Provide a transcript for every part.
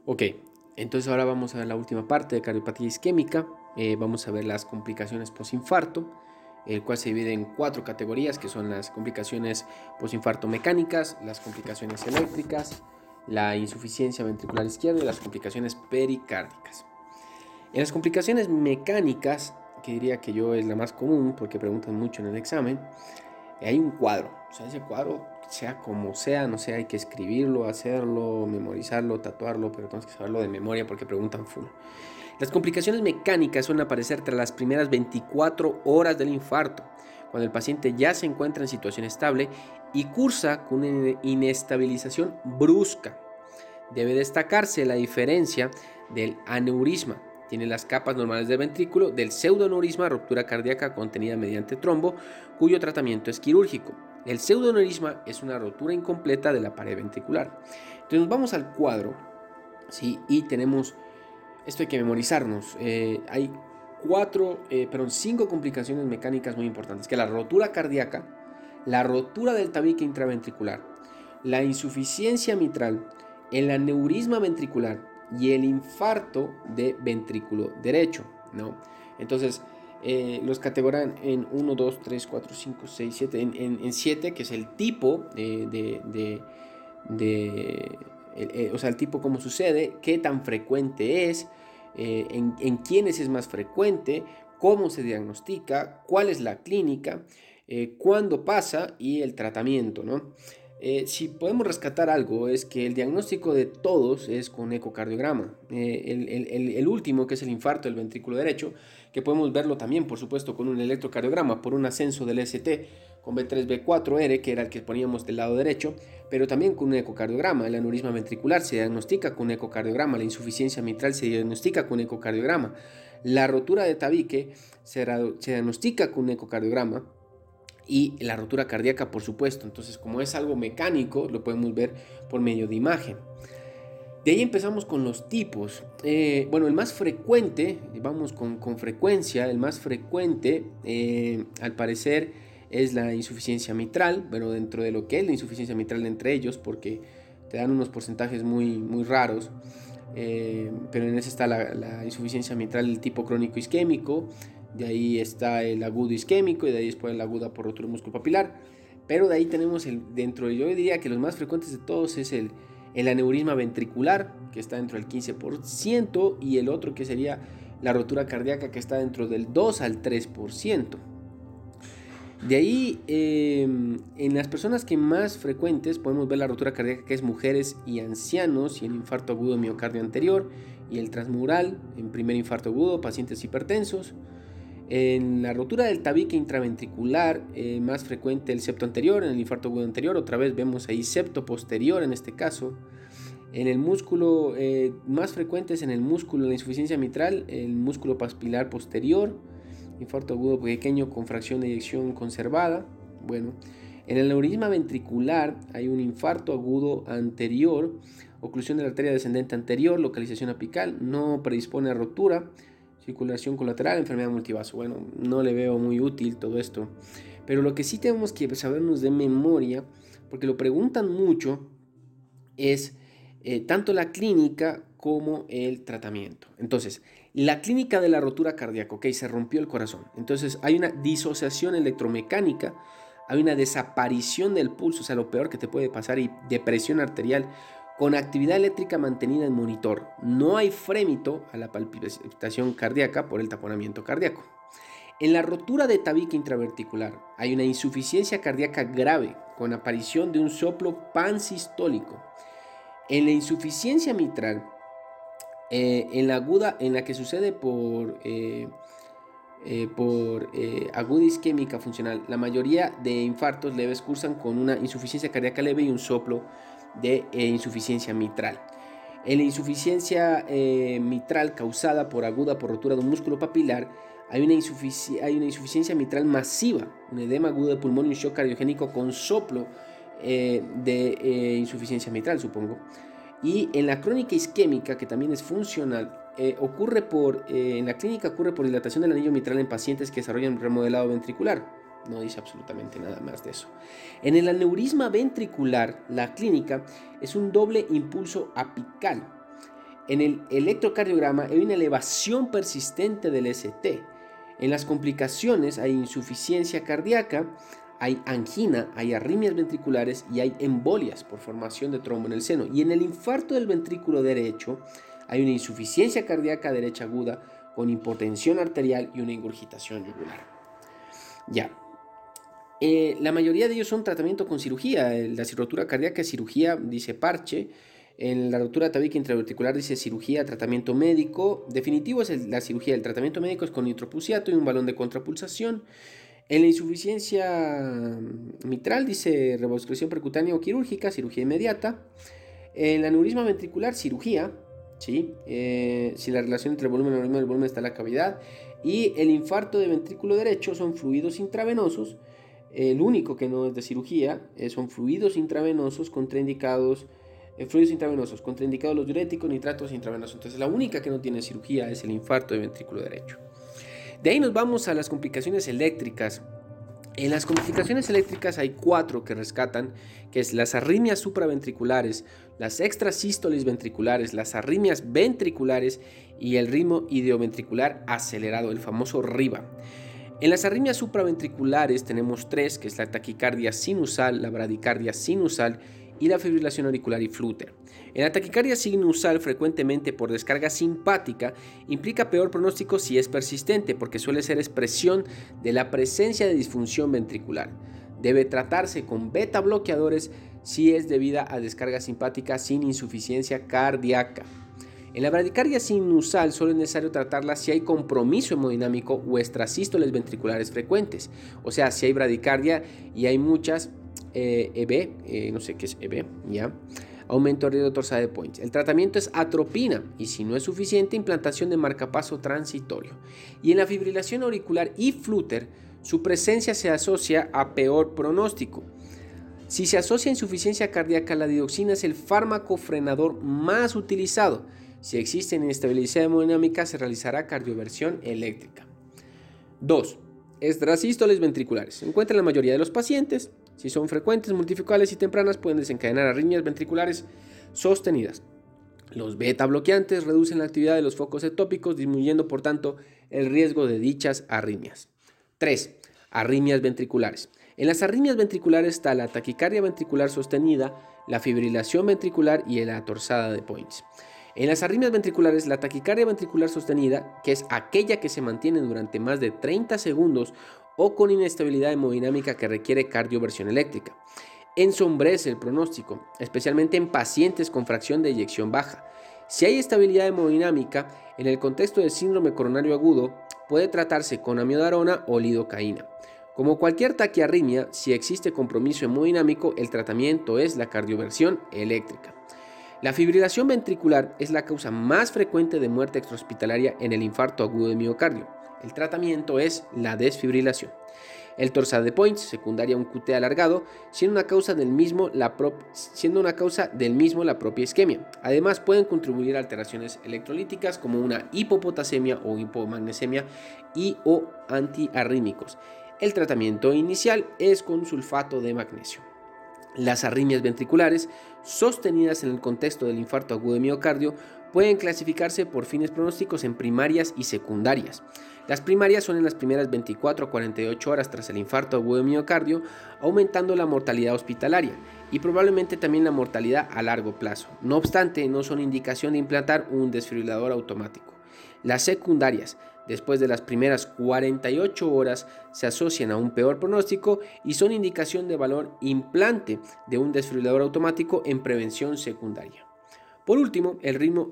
Ok, entonces ahora vamos a ver la última parte de cardiopatía isquémica. Vamos a ver las complicaciones postinfarto, el cual se divide en 4 categorías, que son las complicaciones postinfarto mecánicas, las complicaciones eléctricas, la insuficiencia ventricular izquierda y las complicaciones pericárdicas. En las complicaciones mecánicas, que diría que yo es la más común porque preguntan mucho en el examen, hay un cuadro. O sea, ese cuadro, sea como sea, no sé, hay que escribirlo, hacerlo, memorizarlo, tatuarlo, pero tenemos que saberlo de memoria porque preguntan full. Las complicaciones mecánicas suelen aparecer tras las primeras 24 horas del infarto, cuando el paciente ya se encuentra en situación estable y cursa con una inestabilización brusca. Debe destacarse la diferencia del aneurisma. Tiene las capas normales del ventrículo, del pseudoaneurisma, ruptura cardíaca contenida mediante trombo, cuyo tratamiento es quirúrgico. El pseudoaneurisma es una rotura incompleta de la pared ventricular. Entonces nos vamos al cuadro, ¿sí? Y tenemos, esto hay que memorizarnos, hay 5 complicaciones mecánicas muy importantes, que es la rotura cardíaca, la rotura del tabique intraventricular, la insuficiencia mitral, el aneurisma ventricular y el infarto de ventrículo derecho, ¿no? Entonces, los categorizan en 1, 2, 3, 4, 5, 6, 7, en 7, que es el tipo o sea, el tipo cómo sucede, qué tan frecuente es, en quiénes es más frecuente, cómo se diagnostica, cuál es la clínica, cuándo pasa y el tratamiento, ¿no? Si podemos rescatar algo es que el diagnóstico de todos es con ecocardiograma. El último, que es el infarto del ventrículo derecho, que podemos verlo también, por supuesto, con un electrocardiograma por un ascenso del ST con B3, B4R, que era el que poníamos del lado derecho, pero también con un ecocardiograma. El aneurisma ventricular se diagnostica con un ecocardiograma, la insuficiencia mitral se diagnostica con un ecocardiograma, la rotura de tabique se diagnostica con un ecocardiograma, y la rotura cardíaca, por supuesto. Entonces, como es algo mecánico, lo podemos ver por medio de imagen. De ahí empezamos con los tipos. Bueno, el más frecuente, vamos con frecuencia, el más frecuente, al parecer, es la insuficiencia mitral, pero dentro de lo que es la insuficiencia mitral entre ellos, porque te dan unos porcentajes muy raros. Pero en ese está la insuficiencia mitral del tipo crónico isquémico, de ahí está el agudo isquémico y de ahí después el aguda por rotura musculopapilar. Pero de ahí tenemos dentro de, yo diría que los más frecuentes de todos es el aneurisma ventricular, que está dentro del 15%, y el otro que sería la rotura cardíaca, que está dentro del 2 al 3%. De ahí, en las personas que más frecuentes podemos ver la rotura cardíaca, que es mujeres y ancianos, y el infarto agudo de miocardio anterior, y el transmural en primer infarto agudo, pacientes hipertensos. En la rotura del tabique intraventricular, más frecuente el septo anterior, en el infarto agudo anterior, otra vez vemos ahí septo posterior en este caso. En el músculo, más frecuente es en el músculo de la insuficiencia mitral, el músculo papilar posterior, infarto agudo pequeño con fracción de eyección conservada. Bueno, en el aneurisma ventricular hay un infarto agudo anterior, oclusión de la arteria descendente anterior, localización apical, no predispone a rotura, circulación colateral, enfermedad multivaso. Bueno, no le veo muy útil todo esto, pero lo que sí tenemos que sabernos de memoria, porque lo preguntan mucho, es tanto la clínica como el tratamiento. Entonces, la clínica de la rotura cardíaca, ok, se rompió el corazón. Entonces, hay una disociación electromecánica, hay una desaparición del pulso, o sea, lo peor que te puede pasar, y depresión arterial con actividad eléctrica mantenida en monitor. No hay frémito a la palpitación cardíaca por el taponamiento cardíaco. En la rotura de tabique intraverticular hay una insuficiencia cardíaca grave con aparición de un soplo pansistólico. En la insuficiencia mitral, en la aguda, en la que sucede por aguda isquémica funcional, la mayoría de infartos leves cursan con una insuficiencia cardíaca leve y un soplo de insuficiencia mitral. En la insuficiencia mitral causada por aguda por rotura de un músculo papilar, hay una insuficiencia mitral masiva, un edema agudo de pulmón y un shock cardiogénico con soplo de insuficiencia mitral, supongo. Y en la crónica isquémica, que también es funcional, en la clínica ocurre por dilatación del anillo mitral en pacientes que desarrollan remodelado ventricular. No dice absolutamente nada más de eso. En el aneurisma ventricular, la clínica es un doble impulso apical. En el electrocardiograma hay una elevación persistente del ST. En las complicaciones hay insuficiencia cardíaca, hay angina, hay arritmias ventriculares y hay embolias por formación de trombo en el seno. Y en el infarto del ventrículo derecho hay una insuficiencia cardíaca derecha aguda con hipotensión arterial y una ingurgitación yugular. Ya. La mayoría de ellos son tratamiento con cirugía. La rotura cardíaca es cirugía, dice parche. En la rotura tabique intraventricular dice cirugía, tratamiento médico. Definitivo es la cirugía. El tratamiento médico es con nitroprusiato y un balón de contrapulsación. En la insuficiencia mitral dice revascularización percutánea o quirúrgica, cirugía inmediata. En el aneurisma ventricular, cirugía. ¿Sí? Si la relación entre el volumen y el volumen está en la cavidad. Y el infarto de ventrículo derecho son fluidos intravenosos. El único que no es de cirugía son fluidos intravenosos contraindicados. Fluidos intravenosos contraindicados los diuréticos, nitratos intravenosos. Entonces la única que no tiene cirugía es el infarto de ventrículo derecho. De ahí nos vamos a las complicaciones eléctricas. En las complicaciones eléctricas hay 4 que rescatan, que es las arritmias supraventriculares, las extrasístoles ventriculares, las arritmias ventriculares y el ritmo idioventricular acelerado, el famoso RIVA. En las arritmias supraventriculares tenemos 3, que es la taquicardia sinusal, la bradicardia sinusal y la fibrilación auricular y flúter. En la taquicardia sinusal, frecuentemente por descarga simpática, implica peor pronóstico si es persistente, porque suele ser expresión de la presencia de disfunción ventricular. Debe tratarse con beta bloqueadores si es debida a descarga simpática sin insuficiencia cardíaca. En la bradicardia sinusal solo es necesario tratarla si hay compromiso hemodinámico o extrasístoles ventriculares frecuentes. O sea, si hay bradicardia y hay muchas EB, no sé qué es EB, ya. Aumento de riesgo de torsada de Points. El tratamiento es atropina y si no es suficiente, implantación de marcapaso transitorio. Y en la fibrilación auricular y flúter, su presencia se asocia a peor pronóstico. Si se asocia a insuficiencia cardíaca, la digoxina es el fármaco frenador más utilizado. Si existe inestabilidad hemodinámica, se realizará cardioversión eléctrica. 2. Extrasístoles ventriculares. Se encuentran en la mayoría de los pacientes. Si son frecuentes, multifocales y tempranas, pueden desencadenar arritmias ventriculares sostenidas. Los beta bloqueantes reducen la actividad de los focos etópicos, disminuyendo por tanto el riesgo de dichas arritmias. 3. Arritmias ventriculares. En las arritmias ventriculares está la taquicardia ventricular sostenida, la fibrilación ventricular y la torsada de Points. En las arritmias ventriculares, la taquicardia ventricular sostenida, que es aquella que se mantiene durante más de 30 segundos o con inestabilidad hemodinámica que requiere cardioversión eléctrica, ensombrece el pronóstico, especialmente en pacientes con fracción de eyección baja. Si hay estabilidad hemodinámica, en el contexto del síndrome coronario agudo, puede tratarse con amiodarona o lidocaína. Como cualquier taquiarritmia, si existe compromiso hemodinámico, el tratamiento es la cardioversión eléctrica. La fibrilación ventricular es la causa más frecuente de muerte extrahospitalaria en el infarto agudo de miocardio. El tratamiento es la desfibrilación. El torsada de Points, secundaria a un QT alargado, siendo una causa del mismo la propia isquemia. Además, pueden contribuir a alteraciones electrolíticas como una hipopotasemia o hipomagnesemia y o antiarrítmicos. El tratamiento inicial es con sulfato de magnesio. Las arritmias ventriculares sostenidas en el contexto del infarto agudo de miocardio pueden clasificarse por fines pronósticos en primarias y secundarias. Las primarias son en las primeras 24 a 48 horas tras el infarto agudo de miocardio, aumentando la mortalidad hospitalaria y probablemente también la mortalidad a largo plazo. No obstante, no son indicación de implantar un desfibrilador automático. Las secundarias, después de las primeras 48 horas, se asocian a un peor pronóstico y son indicación de valor implante de un desfibrilador automático en prevención secundaria. Por último, el ritmo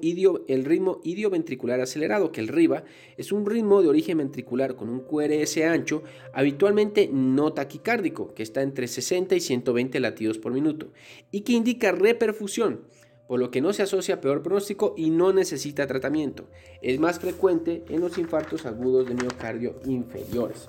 idioventricular acelerado, que el RIVA, es un ritmo de origen ventricular con un QRS ancho, habitualmente no taquicárdico, que está entre 60 y 120 latidos por minuto, y que indica reperfusión, por lo que no se asocia a peor pronóstico y no necesita tratamiento. Es más frecuente en los infartos agudos de miocardio inferiores.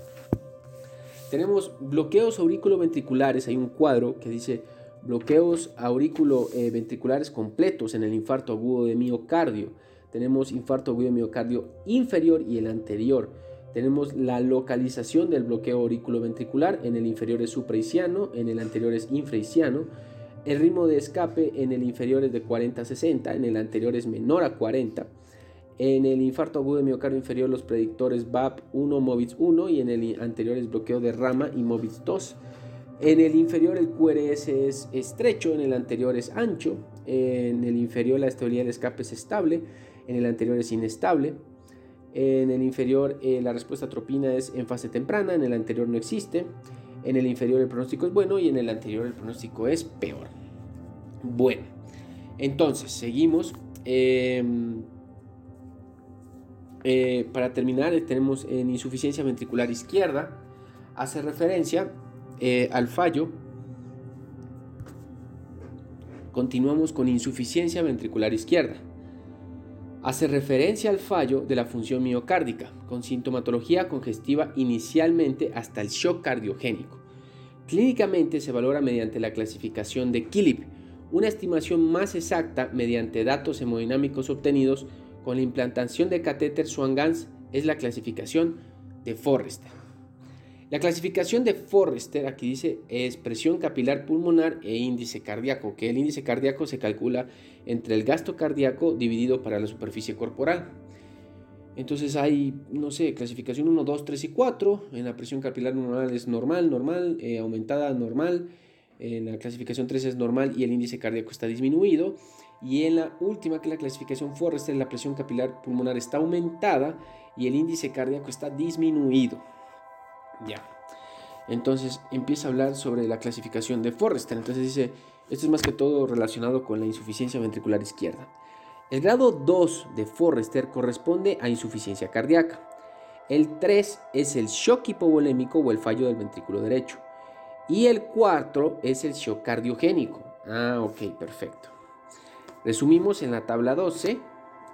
Tenemos bloqueos auriculoventriculares. Hay un cuadro que dice bloqueos auriculoventriculares completos en el infarto agudo de miocardio. Tenemos infarto agudo de miocardio inferior y el anterior. Tenemos la localización del bloqueo auriculoventricular. En el inferior es supraisiano, en el anterior es infraisiano. El ritmo de escape en el inferior es de 40 a 60, en el anterior es menor a 40. En el infarto agudo de miocardio inferior los predictores VAP1, MOVITS 1 y en el anterior es bloqueo de rama y MOVITS 2. En el inferior el QRS es estrecho, en el anterior es ancho. En el inferior la estabilidad del escape es estable, en el anterior es inestable. En el inferior la respuesta a tropina es en fase temprana, en el anterior no existe. En el inferior el pronóstico es bueno y en el anterior el pronóstico es peor. Bueno, entonces seguimos. Para terminar, tenemos en insuficiencia ventricular izquierda, hace referencia al fallo. Continuamos con insuficiencia ventricular izquierda. Hace referencia al fallo de la función miocárdica, con sintomatología congestiva inicialmente hasta el shock cardiogénico. Clínicamente se valora mediante la clasificación de Killip, una estimación más exacta mediante datos hemodinámicos obtenidos con la implantación de catéter Swan-Ganz es la clasificación de Forrester. La clasificación de Forrester, aquí dice, es presión capilar pulmonar e índice cardíaco, que el índice cardíaco se calcula entre el gasto cardíaco dividido para la superficie corporal. Entonces hay, no sé, clasificación 1, 2, 3 y 4. En la presión capilar normal es normal, aumentada, normal. En la clasificación 3 es normal y el índice cardíaco está disminuido. Y en la última, que es la clasificación Forrester, la presión capilar pulmonar está aumentada y el índice cardíaco está disminuido. Ya. Entonces empieza a hablar sobre la clasificación de Forrester. Entonces dice, esto es más que todo relacionado con la insuficiencia ventricular izquierda. El grado 2 de Forrester corresponde a insuficiencia cardíaca. El 3 es el shock hipovolémico o el fallo del ventrículo derecho. Y el 4 es el shock cardiogénico. Ok, perfecto. Resumimos en la tabla 12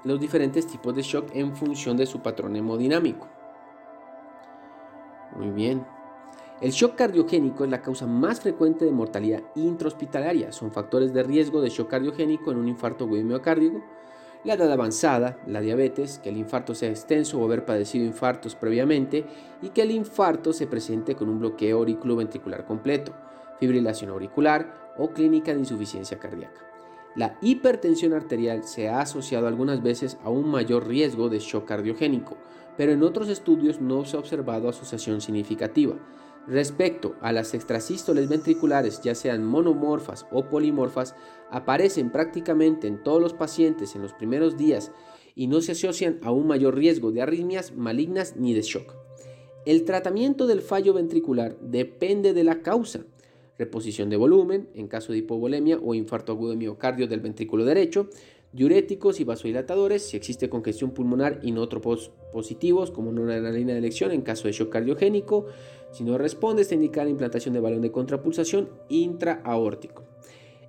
los diferentes tipos de shock en función de su patrón hemodinámico. Muy bien. El shock cardiogénico es la causa más frecuente de mortalidad intrahospitalaria. Son factores de riesgo de shock cardiogénico en un infarto agudo miocárdico, la edad avanzada, la diabetes, que el infarto sea extenso o haber padecido infartos previamente y que el infarto se presente con un bloqueo auriculoventricular completo, fibrilación auricular o clínica de insuficiencia cardíaca. La hipertensión arterial se ha asociado algunas veces a un mayor riesgo de shock cardiogénico, pero en otros estudios no se ha observado asociación significativa. Respecto a las extrasístoles ventriculares, ya sean monomorfas o polimorfas, aparecen prácticamente en todos los pacientes en los primeros días y no se asocian a un mayor riesgo de arritmias malignas ni de shock. El tratamiento del fallo ventricular depende de la causa. Reposición de volumen en caso de hipovolemia o infarto agudo de miocardio del ventrículo derecho, diuréticos y vasodilatadores si existe congestión pulmonar inótropos positivos como noradrenalina de elección en caso de shock cardiogénico. Si no responde, está indicada la implantación de balón de contrapulsación intraaórtico.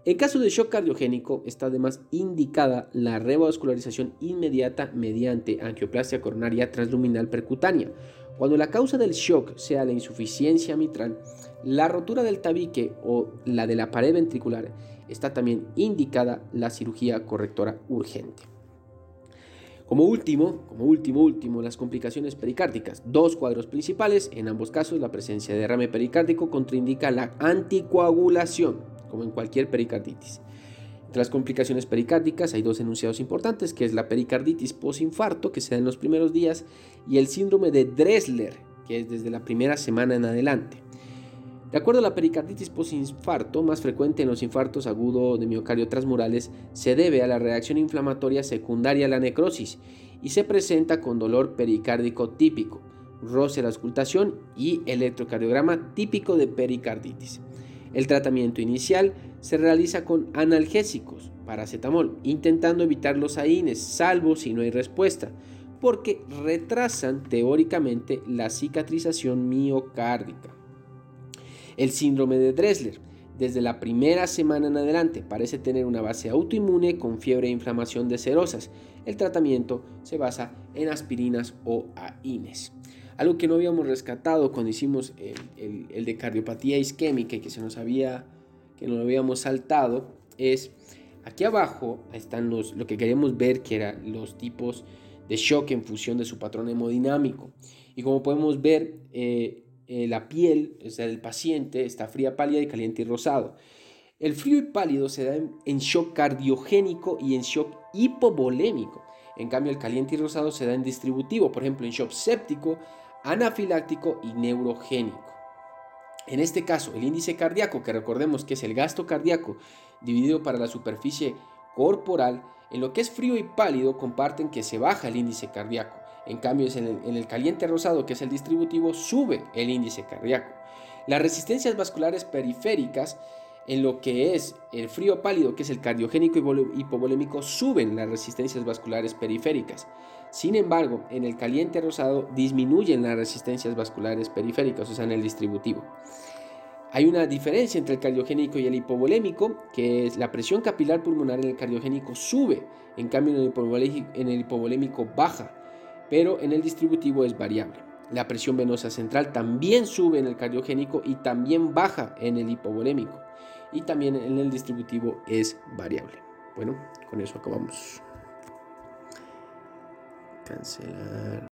En caso de shock cardiogénico, está además indicada la revascularización inmediata mediante angioplastia coronaria transluminal percutánea. Cuando la causa del shock sea la insuficiencia mitral, la rotura del tabique o la de la pared ventricular, está también indicada la cirugía correctora urgente. Como último, las complicaciones pericárdicas. Dos cuadros principales. En ambos casos, la presencia de derrame pericárdico contraindica la anticoagulación, como en cualquier pericarditis. Entre las complicaciones pericárdicas hay dos enunciados importantes, que es la pericarditis posinfarto, que se da en los primeros días, y el síndrome de Dressler, que es desde la primera semana en adelante. De acuerdo a la pericarditis posinfarto, más frecuente en los infartos agudos de miocardio transmurales, se debe a la reacción inflamatoria secundaria a la necrosis y se presenta con dolor pericárdico típico, roce a la auscultación y electrocardiograma típico de pericarditis. El tratamiento inicial se realiza con analgésicos, paracetamol, intentando evitar los AINES, salvo si no hay respuesta, porque retrasan teóricamente la cicatrización miocárdica. El síndrome de Dressler, desde la primera semana en adelante, parece tener una base autoinmune con fiebre e inflamación de serosas. El tratamiento se basa en aspirinas o AINES. Algo que no habíamos rescatado cuando hicimos el de cardiopatía isquémica y que no lo habíamos saltado es aquí abajo están lo que queríamos ver, que eran los tipos de shock en función de su patrón hemodinámico. Y como podemos ver, la piel, o sea, del paciente está fría, pálida y caliente y rosado. El frío y pálido se da en shock cardiogénico y en shock hipovolémico. En cambio, el caliente y rosado se da en distributivo, por ejemplo, en shock séptico, anafiláctico y neurogénico. En este caso, el índice cardíaco, que recordemos que es el gasto cardíaco dividido para la superficie corporal, en lo que es frío y pálido comparten que se baja el índice cardíaco. En cambio, en el caliente rosado, que es el distributivo, sube el índice cardíaco. Las resistencias vasculares periféricas, en lo que es el frío pálido, que es el cardiogénico y hipovolémico, suben las resistencias vasculares periféricas. Sin embargo, en el caliente rosado disminuyen las resistencias vasculares periféricas, o sea, en el distributivo. Hay una diferencia entre el cardiogénico y el hipovolémico, que es la presión capilar pulmonar en el cardiogénico sube, en cambio en el hipovolémico baja, pero en el distributivo es variable. La presión venosa central también sube en el cardiogénico y también baja en el hipovolémico, y también en el distributivo es variable. Bueno, con eso acabamos. Cancelar.